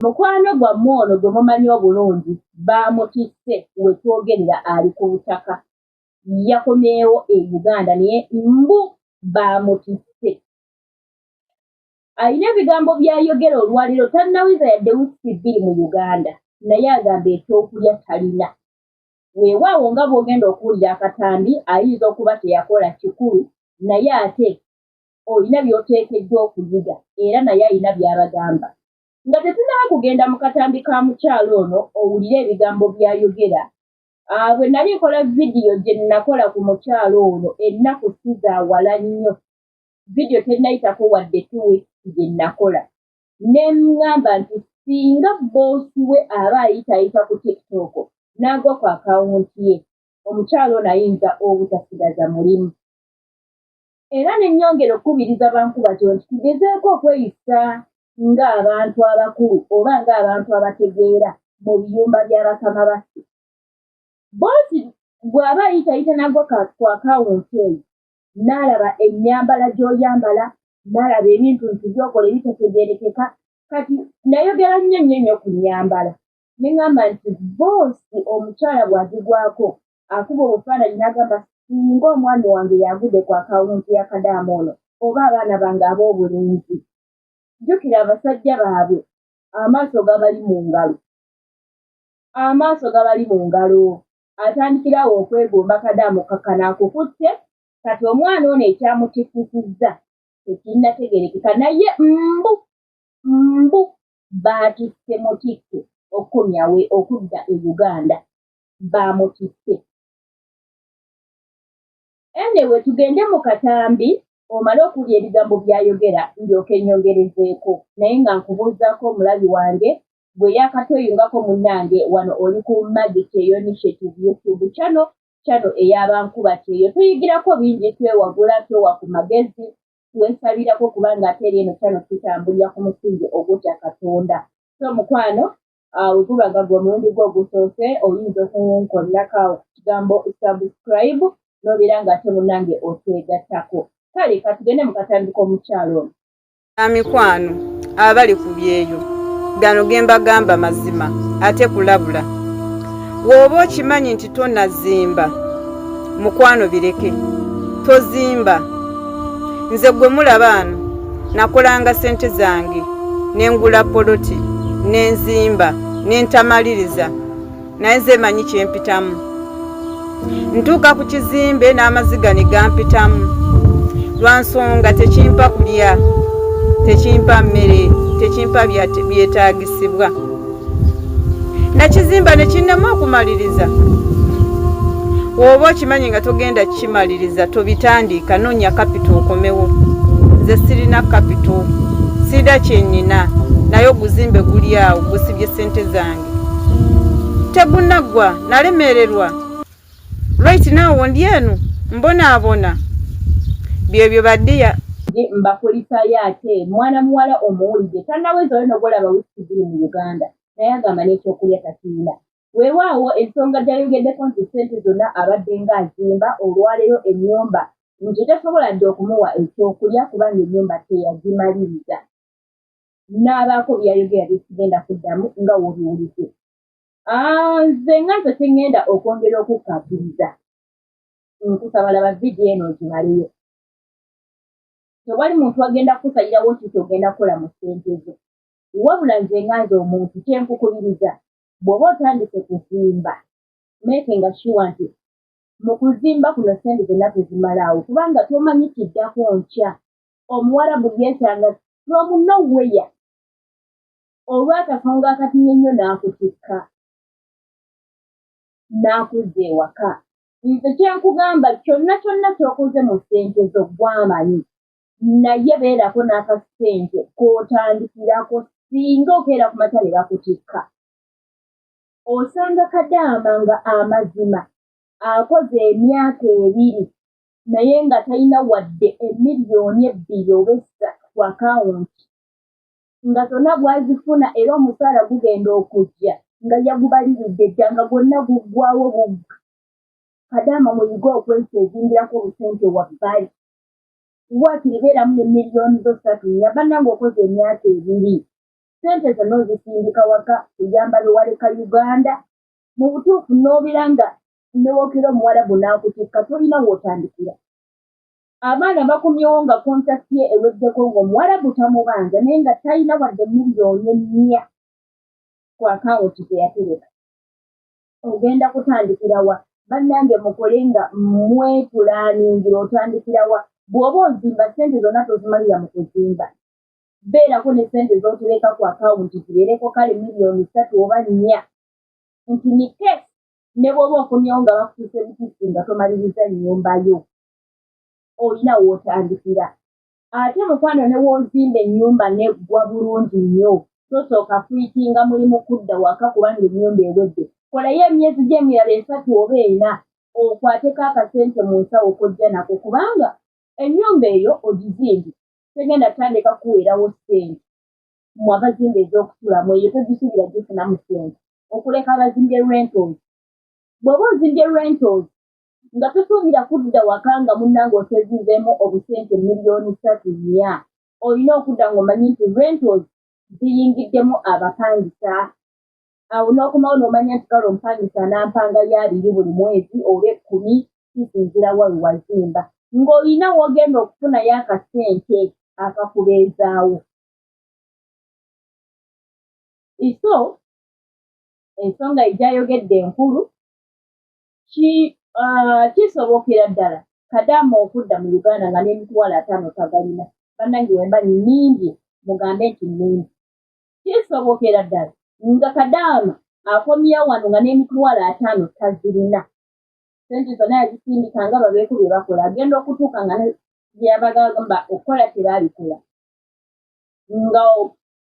Mukwano gwammwe ono gwe mumanyi obulungi baamutisse we twogerera ali ku butaka. Yakomyewo e Uganda naye mbu baamutisse. Alina ebigambo by'ayogera olwaleero tannaweza yadde wiiki 2 mu Uganda naye agamba ekyokulya talina. Weewaawo nga bw'ogenda okuwulira akatambi ayinza okuba teyakola kikulu naye ate olina by'oteekeddwa okuyiga era naye alina by'abagamba. Nga tetunnaba kugenda mu katambi ka mukyalo ono owulire ebigambo by'ayogera. Bwe nali nkola vidiyo gye nakola ku mukyalo ono ennaku si zaawala nnyo. Vidiyo tennayitako wadde 2 weeks gye nakola. Ne ŋŋamba nti singa boosi we aba ayitaayita ku TikTok n'agwa ku akawunti ye, omukyalo ono ayinza obutasigaza mulimu. Era ne nnyongera okukubiriza Bankubato nti tugezeeko okweyisa ng'abantu abakulu oba ng'abantu abategeera mu biyumba bya bakama baffe. Boosi bw'aba ayitaayita n'agwa ku akawunti eyo n'alaba ennyambala gy'oyambala, n'alaba ebintu nti by'okola ebitategeerekeka, kati nayogera nnyo ku nnyambala. Ne ŋŋamba nti boosi omukyala bw'agigwako akuba obufaananyi n'agamba singa omwami wange yagudde ku akawunti ya Kadaama ono oba abaana bange ab'obulenzi. Jjukira abasajja baabwe amaaso gabali mu ngalo. Amaaso gabali mu ngalo. Atandikirawo okwegomba Kadaama kakkana akukutte, kati omwana ono ekyamutikisizza tekinnategeerekeka naye mbu baatisse mutikke okkomyawe okudda e Uganda. Baamutisse. Anyway, tugende mu katambi omale okuwulira ebigambo by'ayogera ndyoke nnyongerezeeko naye nga nkubuuzaako omulabi wange bwe yaakatweyungako munnange wano oli ku Magic Initiative YouTube channel ey'Abankubato eyo tuyigirako bingi, twewagula, twewa ku magezi, twesabirako kubanga ate eri eno channel tutambulira ku musingi ogutya Katonda. So mukwano gubaga gwe mulundi gwo ogusoose oyinza okunkolako ku kigambo subscribe n'obeera ng'ate munnange otwegattako. Kale katugende mu katambi k'omukyalo ono. Mikwano abali ku byeyo gano gembagamba mazima ate kulabula. Bw'oba okimanyi nti tonnazimba mukwano bireke, tozimba. Nze gwe mulaba ano nakolanga ssente zange nengula poloti nenzimba nentamaliriza naye nze manyi kyempitamu. Ntuuka ku kizimbe n'amaziga ne gampitamu lwa nsonga tekimpa kulya, tekimpa mmere, tekimpa byetaagisibwa. Nakizimba ne kinnema okumaliriza. Oba okimanyi nga togenda kimaliriza tobitandiika, noonya kapito okomewo. Nze sirina kapito, sirina kyennyina naye oguzimbe guli awo gusibye ssente zange. Tegunaggwa, nalemererwa. Right now ndi eno mbonaabona byebyo baddiya. Mbakulisayo ate mwana muwala omuwulidde tannaweza oyo n'ogolaba wiiki 2 mu Uganda naye agamba n'ekyokulya takirina. Weewaawo ensonga gy'ayogeddeko nti ssente zonna abadde ng'azimba olwaleero ennyumba nti tasobola dde okumuwa ekyokulya kubanga ennyumba teyagimaliriza. N'abaako by'ayogera byekigenda kuddamu nga wobiwulidde. Nze nze teŋŋenda okwongera okukkaatiriza. Nkusaba laba vidiyo eno ogimaleyo. Tewali muntu agenda kukusayirawo nti togenda kukola mu ssente zo. Wabula nze omuntu kyenkukubiriza bw'oba otandise kuzimba making sure nti mu kuzimba kuno ssente zonna tezimalaawo kubanga tomanyi kiddako nkya. Omuwarabu yeetanga from nowhere olw'akasonga akatinye ennyo n'akutikka n'akuzza ewaka. Nze kyenkugamba kyonna ky'okoze mu ssente zo gw'amanyi naye beerako n'akasente k'otandikirako singa okeera ku matale bakutikka. Osanga Kadaama nga amazima akoze emyaka 2 naye nga talina wadde emiliyoni 2 oba 3 ku akawunti nga zonna bw'azifuna era omusaala gugenda okujja nga yagubaliridde dda nga gwonna guggwawo bugga. Kadaama muyiga okweseezingirako obusente wabbali. Waakiri beeramu ne miliyoni zo 3 nyabannanga okoze emyaka 2 ssente zonna ozisindika waka kuyamba bewaleka Uganda. Mu butuufu n'obeera nga newookera omuwarabu n'akutikka tolina w'otandikira. Abaana bakomyewo nga kontakiti ye eweddeko ng'omuwarabu tamubanja naye nga talina wadde miliyoni 4 ku akawunti ze yatereka. Ogenda kutandikira wa? Bannange mukole nga mwetulaaningira otandikira wa? Bw'oba ozimba ssente zonna tozimalira mu kuzimba. Beerako ne ssente z'otereka ku akawunti zibeereko kale miliyoni 3 oba 4. Nti ni case ne bw'oba okomyewo nga bakutuuse bitiisi nga tomaliriza nnyumba yo. Olina w'otandikira. Ate mukwano ne w'ozimba ennyumba neggwa bulungi nnyo, tosooka kuyitinga mulimu kudda waka kubanga ennyumba ewedde. Kolayo emyezi gy'emirala 3 oba 4 okwateko akasente mu nsawo kojja nako kubanga ennyumba eyo ogizimbye tegenda tandika kuweerawo ssente. Mmwe abazimba ez'okutulamu eyo togisuubira gifunamu ssente. Okuleka abazimbye rentals. Bw'oba ozimbye rentals nga tosuubira kudda waka nga munnange otezizeemu obusente miliyoni 3 olina okudda ng'omanyi nti rentals ziyingiddemu abapangisa. Awo n'okomawo n'omanya nti kale omupangisa n'ampanga ya 2 buli mwezi oba 10 kisinziira wa we wazimba. Ng'olina w'ogenda okufunayo akasente akakubeezaawo. So, ensonga egyayogedde enkulu kisobokera ddala Kadaama okudda mu Uganda nga n'emitwalo 5 tagalina. Bannange wemba nnimbye mugambe nti nnimbye. Kisobokera ddala nga Kadaama akomyewo wano nga n'emitwalo 5 tazirina. Ssente zonna yazisindika nga babeeko bye bakola. Agenda okutuuka nga byabagamba okukola terabikola. Nga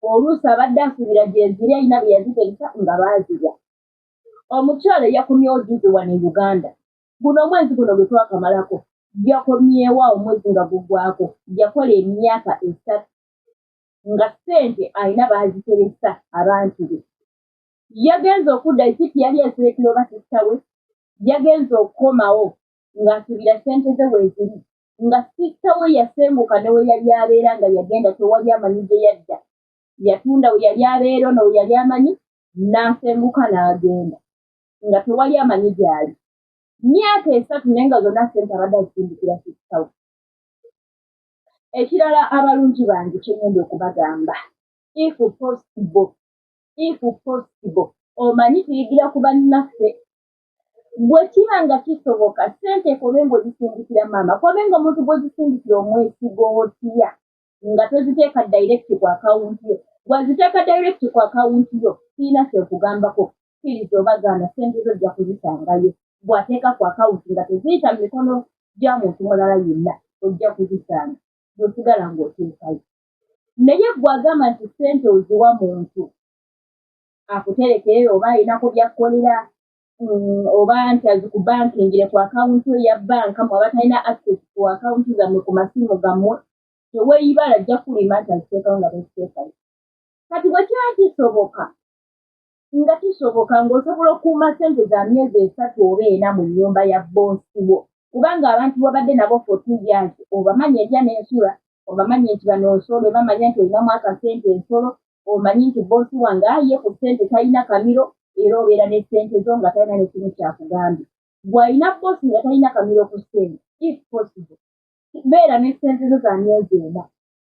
oluusi abadde asuubira gyeziri alina bye yaziteresa nga baazirya. Omukyala yakomyewo juzi wano e Uganda. Guno omwezi guno gwe twakamalako. Yakomyewo omwezi nga gugwako. Yakola emyaka 3 nga ssente alina baaziteresa abantu be. Yagenze okudda ekiti yali eserekera oba sista we. Yagenze okukomawo ng'asuubira ssente ze weeziri. Nga sista we yasenguka ne we yali abeera nga yagenda tewali amanyi gye yadda. Yatunda we yali abeera ono we yali amanyi n'asenguka n'agenda. Nga tewali amanyi gy'ali. Myaka 3 naye nga zonna ssente abadde azisindikira sista we. Ekirala abalungi bange kye ngenda okubagamba. If possible, omanyi tuyigira ku bannaffe. Bwe kiba nga kisoboka ssente kobe ng'ozisindikira maama, kobe ng'omuntu bw'ozisindikira omwesiga otya nga toziteeka direct ku akawunti yo. Bw'aziteeka direct ku akawunti yo sirina kyekugambako. Kkiriza obagaana ssente zo ojja kuzisangayo. Bw'ateeka ku akawunti nga teziyita mu mikono gya muntu mulala yenna ojja kuzisanga. Bw'osigala ng'oteekayo. Naye bw'agamba nti ssente oziwa muntu akuterekeyo oba alinako byakkolera oba nti azikubankingire ku akawunti yo ya banka mwaba talina access ku akawunti zammwe ku masimu gammwe, teweeyibala ajja kulima nti aziteekayo nga teziteekayo. Kati bwe kiba kisoboka ng'osobola okuuma ssente za myezi 3 oba 4 mu nnyumba ya boosi wo, kubanga abantu babadde nabo for 2 years obamanya erya n'ensula, obamanya nti bano nsolo, bamanya nti olinamu akasente ensolo, omanyi nti boosi wange aye ku ssente talina kamiro era obeera ne ssente zo nga talina n'ekimu kyakugambye. Bw'alina boosi nga talina kamiro ku ssente, if possible, beera ne ssente zo za myezi 4.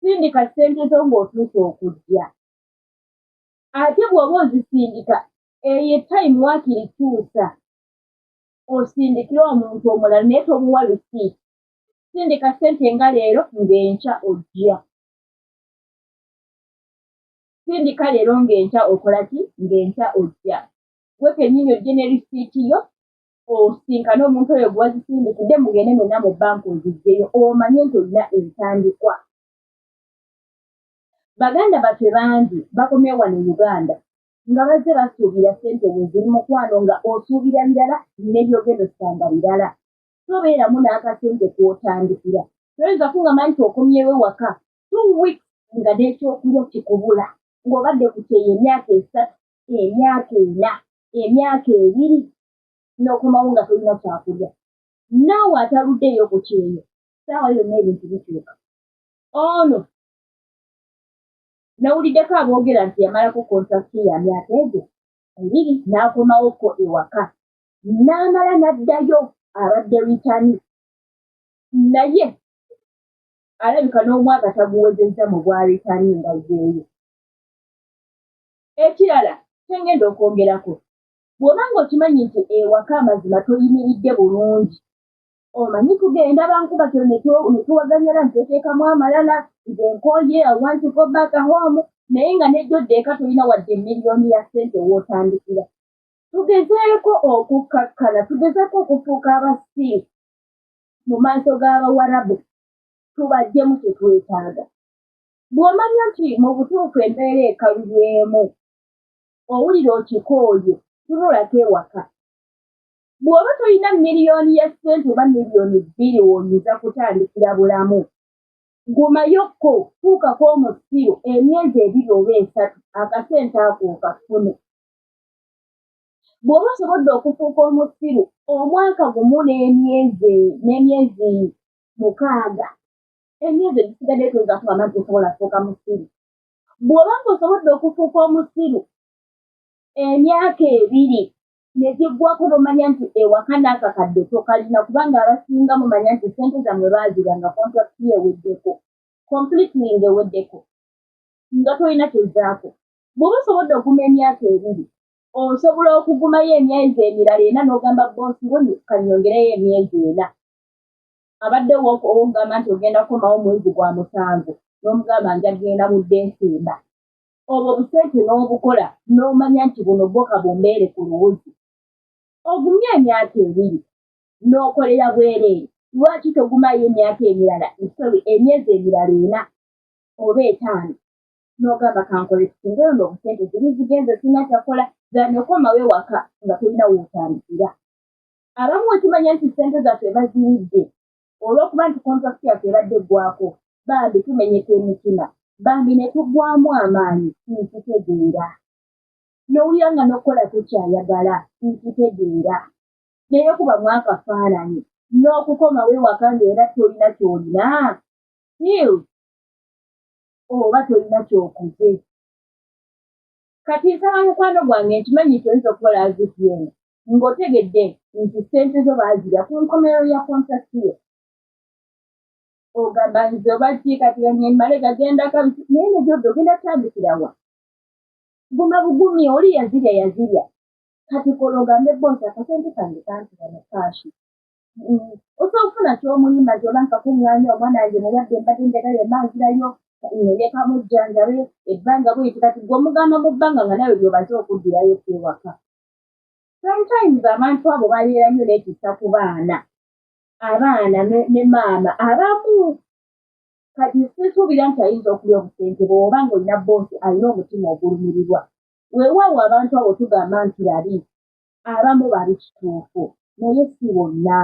Sindika ssente zo ng'otuuse okujja. Ate bw'oba ozisindika eyo time waakiri kyusa osindikira omuntu omulala naye tomuwa receipt. Sindika ssente nga leero ng'enkya ojja. Sindika leero ng'enkya okola ki? Ng'enkya ojja. Gwe kennyini ojje ne receipt yo osinkane omuntu oyo gwe wazisindikidde mugende mwenna mu bbanka oziggeyo omanye nti olina entandikwa. Baganda baffe bangi bakomyewo wano e Uganda nga bazze basuubira ssente we ziri mukwano nga osuubira birala n'ebyogenda osanga birala. Tobeeramu n'akasente kw'otandikira. Toyinza kungamba nti okomyewo ewaka 2 weeks nga n'ekyokulya kikubula ng'obadde ku kyeyo emyaka 3, emyaka 4, emyaka 2 n'okomawo nga tolina kyakulya. Naawe ataluddeyo ku kyeyo ssaawa yonna ebintu bikyuka. Ono nawuliddeko aboogera nti yamalako kontrakiti ya myaka egyo 2 n'akomawoko ewaka n'amala n'addayo abadde ritani naye alabika n'omwaka taguwezezza mu bwa ritani nga zeeyo. Ekirala kyengenda okwongerako bw'oba ng'okimanyi nti ewaka amazima toyimiridde bulungi omanyi tugenda bankuba kyo ne tuwaganyala nteteekamu amalala nze nkooye I want to go back home naye nga nejjodde eka tolina wadde miliyoni ya ssente w'otandikira. Tugezeeko okukkakkana tugezeeko okufuuka abasiiru mu maaso g'Abawarabu tubaggyemu kye twetaaga. Bw'omanya nti mu butuufu embeera ekalubyemu owulira okikooye tunulako ewaka. Bw'oba tolina miliyoni ya ssente oba miliyoni 2 w'oyinza kutandikira bulamu gumayokko fuukako omusiru emyezi 2 oba 3 akasente ako okafune. Bw'oba osobodde okufuuka omusiru omwaka gumu n'emyezi 6 emyezi egisigadde toyinza kugamba nti osobola kufuuka musiru. Bw'oba ng'osobodde okufuuka omusiru emyaka 2 ne giggwako n'omanya nti ewaka n'akakadde tokalina kubanga abasinga mumanya nti ssente zammwe baaziranga kontrakiti eweddeko completely ng'eweddeko nga tolina kyozzaako. Bw'oba osobodde okuguma emyaka 2 osobola okugumayo emyezi emirala 4 n'ogamba boosi wo kanyongereyo emyezi 4 abadde wogamba nti ogenda kukomawo mwezi gwa 7 n'omugamba njagenda mu Desemba. Obwo obusente n'obukola n'omanya nti buno bwoka bumbeere ku luwuzi. Ogumye emyaka 2 n'okolera bwereere lwaki togumayo emyaka emirala emyezi emirala 4 oba 5 n'ogamba kankole tusingeyo n'obusente ziri zigenze sina kyakola zanyokomawo ewaka nga tolina wootandikira. Abamu wekimanya nti ssente zaffe baziridde olw'okuba nti kontrakiti yaffe ebadde eggwako bambi tumenyeka emitima bambi ne tuggwamu amaanyi nkitegeera n'owulira nga n'okukola tokyayagala nkitegeera naye kubamu akafaananyi n'okukomawo ewaka ng'era tolina ky'olina oba tolina ky'okoze. Kati nsaba mukwano gwange nkimanyi toyinza okukola azifyeno ng'otegedde nti ssente zo baazirya ku nkomerero ya kontrakiti yo. Ogamba nze oba kiikatiranye male gagenda kabisi naye nejjodde ogenda kutandikirawa. Guma bugumi oli yazirya kati kola ogambe boosi akasente kange kansira ne kaashi. Osobola okufuna ky'omulima gy'oba nkakuŋŋaanya omwana wange mulwadde mbadde njagala emmanzirayo neyekamujjanjabe ebbanga bw'eti kati gw'omugamba mu bbanga nga nawe by'obaze okuddirayo ewaka. Sometimes abantu abo baleera nnyo neekisa ku baana ne maama abamu kati sisuubira nti ayinza okulya obusente bw'oba ng'olina boosi alina omutima ogulumirirwa. Weewaawo abantu abo tugamba nti babi abamu babi kituufu naye si bonna.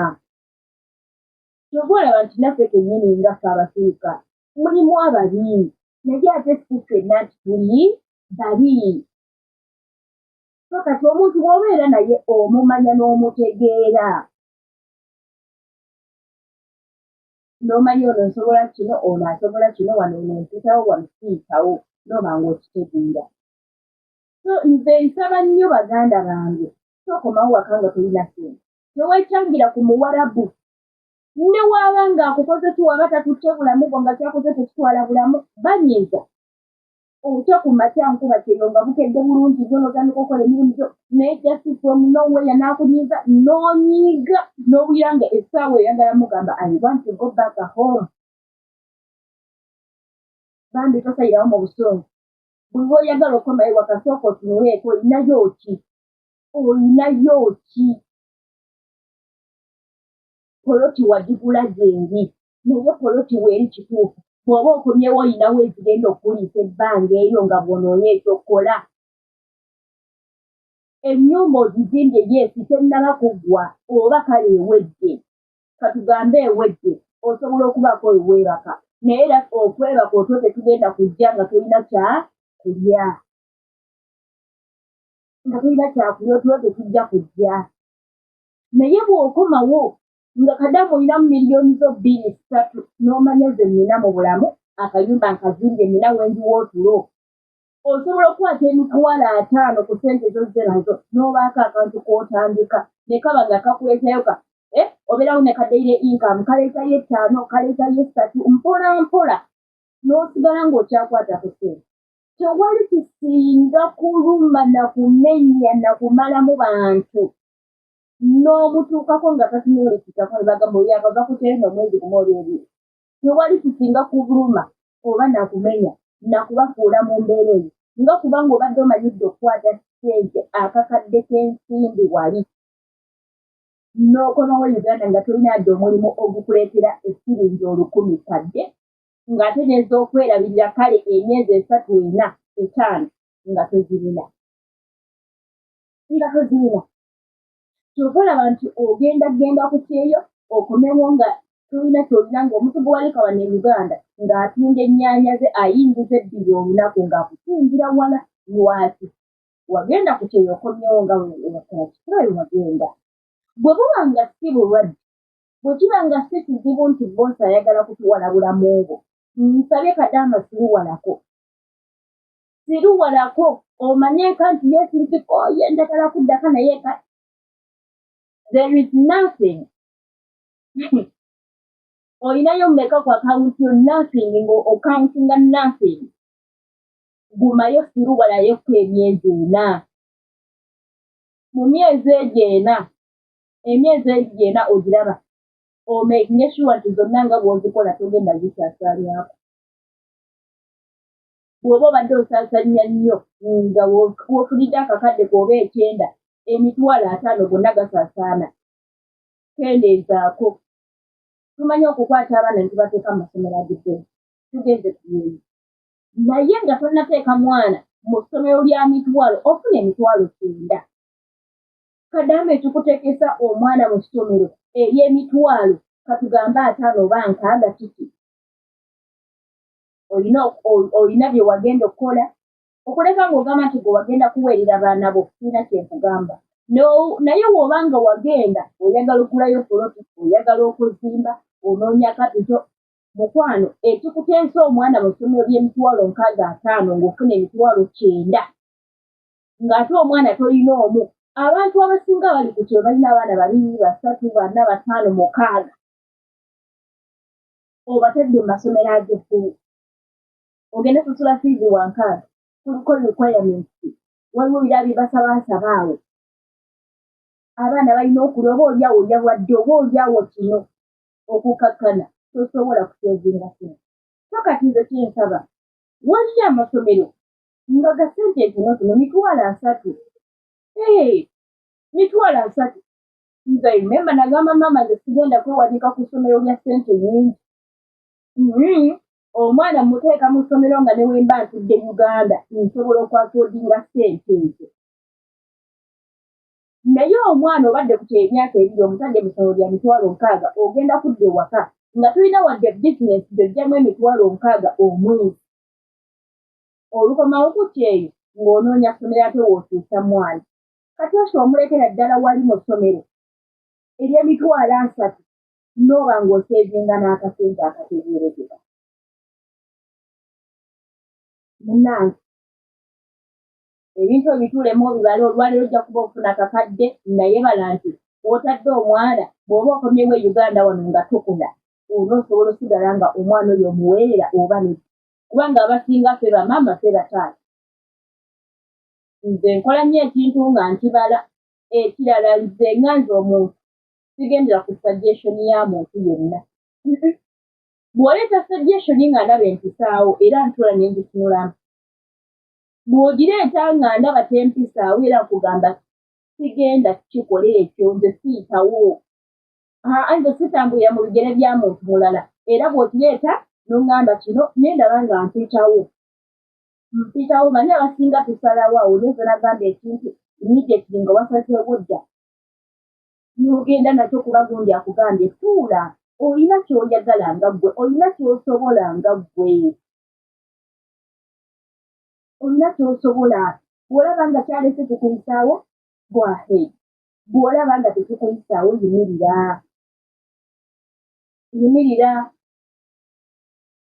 Kyova olaba nti naffe kennyini nga ffe Abafirika mulimu ababi naye ate si ffenna nti tuli babi. So kati omuntu bw'obeera naye omumanya n'omutegeera n'omanya ono nsobola kino ono asobola kino wano ono mpitawo wano siyitawo n'oba ng'okitegeera. So nze nsaba nnyo baganda bange tokomawo waka nga tolina ssente teweekyangira ku Muwarabu ne waaba ng'akukoze kiwaba tatutte bulamu bwo nga kyakoze tekitwala bulamu banyiiza otya ku makya nkuba kyeyo nga bukedde bulungi nnyo n'otandika okukola emirimu gyo naye just from nowhere n'akunyiiza n'onyiiga n'owulira nga essaawa eyagala mugamba I want to go back home. Bambi tosayirawo mu busungu buli lw'oyagala okukomayo ewaka sooka otunuleeko olinayo ki poloti wagigula gyeri naye poloti weeri kituufu bw'oba okomyewo olinawo ezigenda okuliisa ebbanga eryo nga bw'onoonya ekyokukola. Ennyumba ozizimbye yeesi tennaba kuggwa oba kale ewedde katugambe ewedde osobola okubaako eweebaka naye era okwebaka otwo tetugenda kujja nga tolina kyakulya otwo tetujja kujja naye bw'okomawo nga kadamu olinamu miliyoni zo 2-3 n'omanya ze nnina mu bulamu akayumba nkazimbye nnina wendiwo otulo osobola okukwata emitwalo 5 ku ssente zozze nazo n'obaako akantu k'otandika ne kaba nga kakuleetayo obeerawo ne kaddaire income kaleetayo 5 kaleetayo 3 mpola mpola n'osigala ng'okyakwata ku ssente. Tewali kisinga kuluma na kumenya na kumalamu bantu n'omutuukako nga tatunuulikikako ne bagamba oli akava kuterina omwezi gumu olw'ebiri. Tewali kisinga kuluma oba nakumenya nakubafuula mu mbeera eyo nga kubanga obadde omanyidde okukwata ssente akakadde k'ensimbi wali n'okomawo Uganda nga tolina adde omulimu ogukuleetera esiringi 1000 kadde ng'ate n'ez'okwerabirira kale emyezi 3 4 5 nga tozirina. Kyova olaba nti ogenda ku kyeyo okomewo nga tolina kyolina ng'omuntu gwe wali kawa ne Uganda ng'atunda ennyaanya ze ayingiza 2 olunaku ng'akusingira wala lwaki wagenda ku kyeyo okomyewo nga wewakola kirayo wagenda. Bwe buba nga si bulwadde bwe kiba nga si kizibu nti boosi ayagala kutuwalabula mu ngo nsabye Kadaama siruwalako omanye nka nti yeesimpiko yendagala kuddaka naye there is nothing. Olinayo mmeka ku akawunti yo nothing ng'okauntinga nothing. Gumayo siruwalayoko emyezi 4. Mu myezi egyo 4 ogiraba omakinge sure nti zonna nga bw'ozikola togenda zikyasaalyako. Bw'oba obadde osaasanya nnyo nga w'ofunidde akakadde k'oba 9 emitwalo 5 gonna gasaasaana kendeezaako. Tumanyi okukwata abaana ne tubateeka mu masomero ag'eddembe tugenze ku yeeyo naye nga tonnateeka mwana mu ssomero lya mitwalo ofuna emitwalo 9. Kadaama ekikuteekesa omwana mu ssomero ery'emitwalo katugamba 5 oba 6 kiki olina bye wagenda okukola okuleka ng'ogamba nti gwe wagenda kuweerera baana bo sirina kyenkugamba. Naye bw'oba nga wagenda oyagala okugulayo poloti oyagala okuzimba onoonya kapito mukwano ekikuteesa omwana mu ssomero ly'emitwalo 65 ng'ofuna emitwalo 9 ng'ate omwana tolina omu. Abantu abasinga bali ku kyo balina abaana 2 3 4 5 6 obatadde mu masomero ag'eggulu ogenda kusula fiizi wankaaga kuliko requirements waliwo birabi basabasaba awo abaana balina okulya oba olyawo yalwadde oba olyawo kino okukakkana tosobola kuseezinga kino. So kati nze kyensaba waliyo amasomero nga ga ssente entonotono mitwalo 3. Mitwalo 3 nze remember nagamba maama nze sigenda kwewanika ku ssomero lya ssente nyingi. Omwana muteeka mu ssomero nga ne wemba ntudde Uganda nsobola okwafoodinga ssente ezo. Naye omwana obadde ku emyaka 2 omutadde mu ssomero lya mitwalo 6 ogenda kudda ewaka nga tulina wadde bizinesi gy'ojjamu emitwalo 6 omwezi. Olukomawo ku kyeyo ng'onoonya ssomero ate w'otuusa mwana. Kati osho omulekera ddala wali mu ssomero ery'emitwalo 3 n'oba ng'oseezinga n'akasente akategeerekeka. Munnange ebintu ebituulemu obibale olwaleero ojja kuba ofuna akakadde naye bala nti w'otadde omwana bw'oba okomyewo e Uganda wano nga tukula onoosobola osigala nga omwana oyo omuweerera oba nedda kubanga abasinga ffe bamaama ffe bataata. Nze nkola nnyo ekintu nga nkibala ekirala nze nga nze omuntu sigendera ku suggestion ya muntu yenna. Bw'oleeta suggestion nga ndaba empisaawo era ntula ne ngitunulamu. Bw'ogireeta nga ndaba tempisaawo era nkugamba sigenda kukikola ekyo nze siyitawo. Nze sitambulira mu bigere bya muntu mulala era bw'okireeta n'oŋŋamba kino nendaba nga mpitawo manyi abasinga tusalawo awo nze nagamba ekintu immediately nga wasazeewo dda n'ogenda nakyo kuba gundi akugambye tuula olina ky'oyagala nga ggwe olina ky'osobola nga ggwe olina ky'osobola. Bw'olaba nga kyalese kikuyisaawo go ahead, bw'olaba nga tekikuyisaawo yimirira.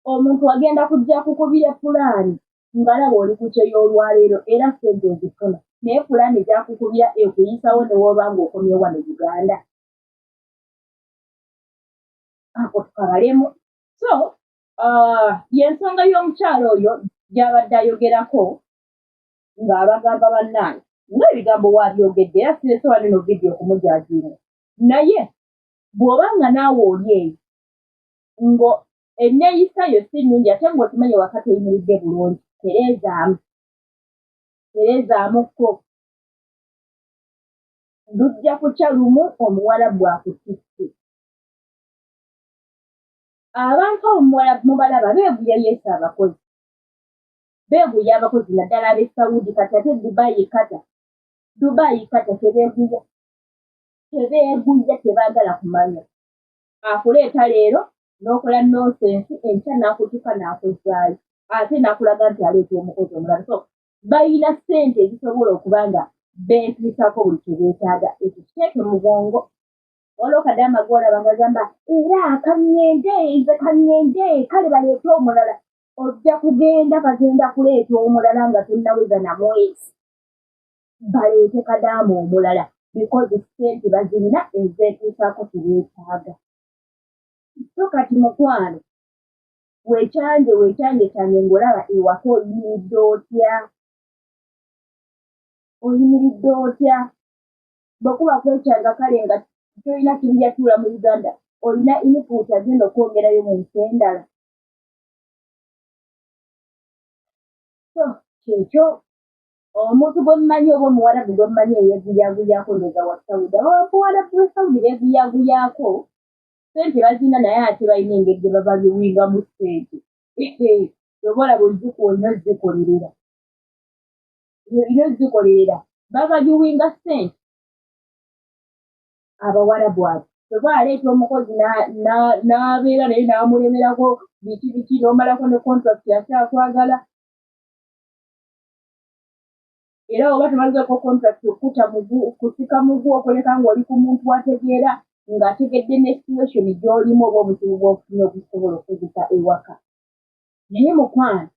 Omuntu agenda kujja kukubira pulaani ngalaba oli ku kyeyo olwaleero era ssente ozifuna naye pulaani gyakukubira ekuyisawo ne woba ng'okomye wano Uganda. Ako tukabalemu. So y'ensonga y'omukyalo oyo gy'abadde ayogerako ng'abagamba bannange ng'ebigambo waabyogedde era siresoba nino vidiyo kumujaajiinga naye bw'oba nga naawe oli eyo ngo enneeyisa yo si nnungi ate ng'okimanyi wakati oyimiridde bulungi tereezaamuko lujja kukya lumu omuwala bw'akutisse. Abantu abo mubalaba beeguya Yesu abakozi. Beeguya abakozi naddala ab'e Saudi kati ate Dubai kata tebeeguya. Tebaagala kumanya. Akuleeta leero n'okola nonsensi enkya n'akutuka n'akuzaayo. Ate n'akulaga nti aleeta omukozi omulala. So bayina ssente ezisobola okuba nga beetuusaako buli kye beetaaga. Ekyo kiteeke mu bwongo. Waliwo kadama gw'olaba nga gamba era kangende kale baleete omulala. Ojja bagenda kuleeta omulala nga tonnaweza na mwezi. Baleete kadama omulala because ssente bazirina ezeetuusaako tebeetaaga. So kati mukwano weekyanje kyange ng'olaba ewaka oyimiridde otya bwekuba kwekyanga kale nga tolina kirijatuula mu Uganda olina input agenda okwongerayo mu nsi endala. So kyekyo omuntu gwe mumanyi oba omuwarabu gwe mumanyi eyeeguyaaguyako ndooza wa Saudi abamuwarabu wa Saudi beeguyaaguyako ssente bazina naye ate balina engeri gye bababiwingamu ssente. Oba olaba olina ozikolerera babagiwinga ssente abawarabu abo. Oba aleeta omukozi n'abeera naye n'amulemerako biki n'omalako ne contract yakyakwagala. Era oba temalizeeko contract kusika mugu okoleka ng'oli ku muntu ategeera ng'ategedde ne situation gy'olimu oba obuzibu bw'ofunye obusobola okuzisa ewaka. Naye mukwano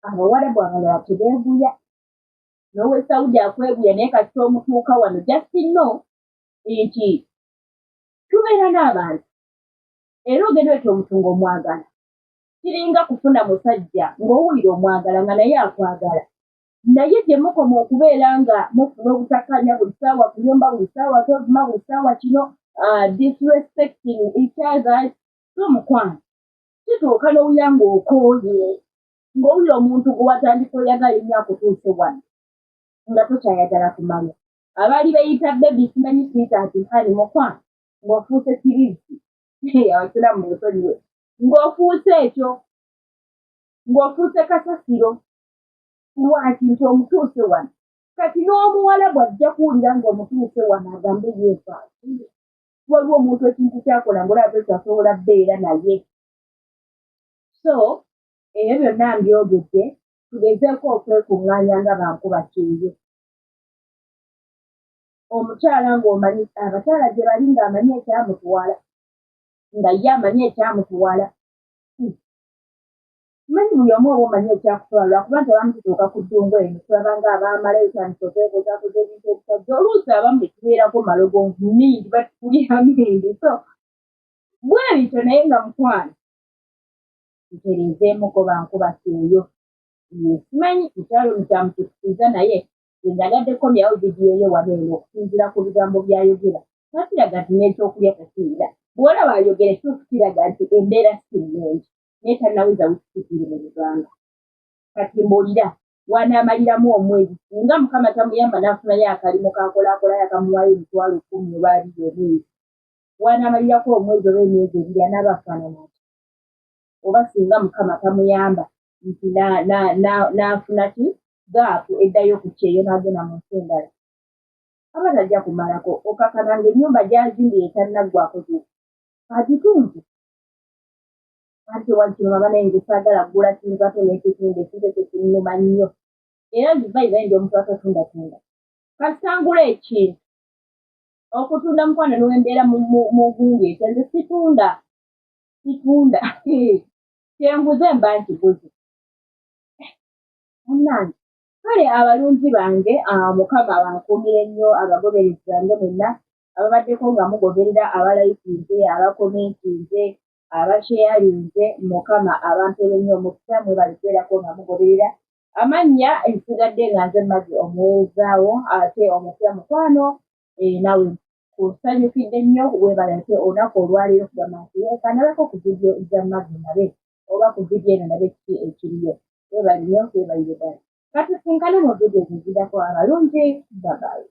abawarabu abalala tebeeguya. N'owe Saudi akweguya naye kati omutuuka wano just know nti tubeera n'abantu era ogenda weta omuntu ng'omwagala. Kiringa kufuna musajja ng'owulira omwagala nga naye akwagala. Naye gye mukoma okubeera nga mufuna obutakkaanya buli ssaawa kuyomba buli ssaawa kwevuma buli ssaawa kino disrespecting each other. So mukwano kituuka n'owulira ng'okooye ng'owulira omuntu gwe watandika oyagala ennyo akutuuse wano nga tokyayagala kumanya. Abaali beeyita bebi simanyi kiyita nti hani mukwano ng'ofuuse kirizi abakiramu mu busonyiwe ng'ofuuse ekyo ng'ofuuse kasasiro lwaki nti omutuuse wano kati n'omuwala bw'ajja kuwulira ng'omutuuse wano agambe yeefaasi waliwo omuntu ekintu kyakola ng'olaba ekyasobola bbeera naye. So ebyo byonna mbyogedde tugezeeko okwekuŋŋaanya nga bankuba kyeyo. Omukyala ng'omanyi abakyala gye bali ng'amanyi ekyamutwala nga ye amanyi ekyamutwala. Manyi buli omu oba omanyi ekyakutwala lwakuba nti abamu tutuuka ku ddungu eno tulaba ng'abaamalayo tandika okwekozaakoza ebintu ebisajja oluusi abamu ne tubeerako malogo mingi batukulira mingi. So bwe bityo naye nga mukwano ntereezeemuko bankuba kyeyo. Simanyi mukyalo mukyamutukuza naye njagadde komyawo vidiyo ye wano eno okusinziira ku bigambo by'ayogera. Nakiraga nti n'ekyokulya takirira. Bw'olaba ayogera ekituufu kiraga nti embeera si nnungi naye tannaweza wikikiri mu Uganda. Kati mbuulira wanaamaliramu omwezi singa Mukama tamuyamba n'afunayo akalimu k'akolakolayo akamuwayo emitwalo 10 oba 2 omwezi. Wanaamalirako omwezi oba emyezi 2 anaaba afaanana ati. Oba singa Mukama tamuyamba nti n'afuna ki gaapu eddayo ku kyeyo n'agenda mu nsi endala. Aba tajja kumalako okakana ng'ennyumba gy'azimbye etannaggwako zuuku agitunze. Ate wankino naye nze saagala ggula kintu ate n'ekitunda ekintu ekyo kinnuma nnyo. Era zivayiza nti omuntu atatunda. Kasitangula ekintu okutunda mukwano n'embeera mu gundi ekyo nze situunda. Kyenguze mba nkiguze. munnange kale abalungi bange mukama bankuumire nnyo abagoberezi bange mwenna ababaddeko nga mugoberera abalayikinze abakomentinze abakyeyalinze mukama abampeere nnyo omukisa mwebali kubeerako nga mugoberera amannya ensigadde nga nze Maggie omuweerezaawo ate omupya mukwano nawe kusanyukidde nnyo weebalate olunaku olwaleero kugamba nti kanabako ku vidiyo za Maggie nabe oba ku vidiyo eno nabe kiki ekiriyo weebali nnyo weebalire ddala katusinkane mu vidiyo zizirako abalungi babayi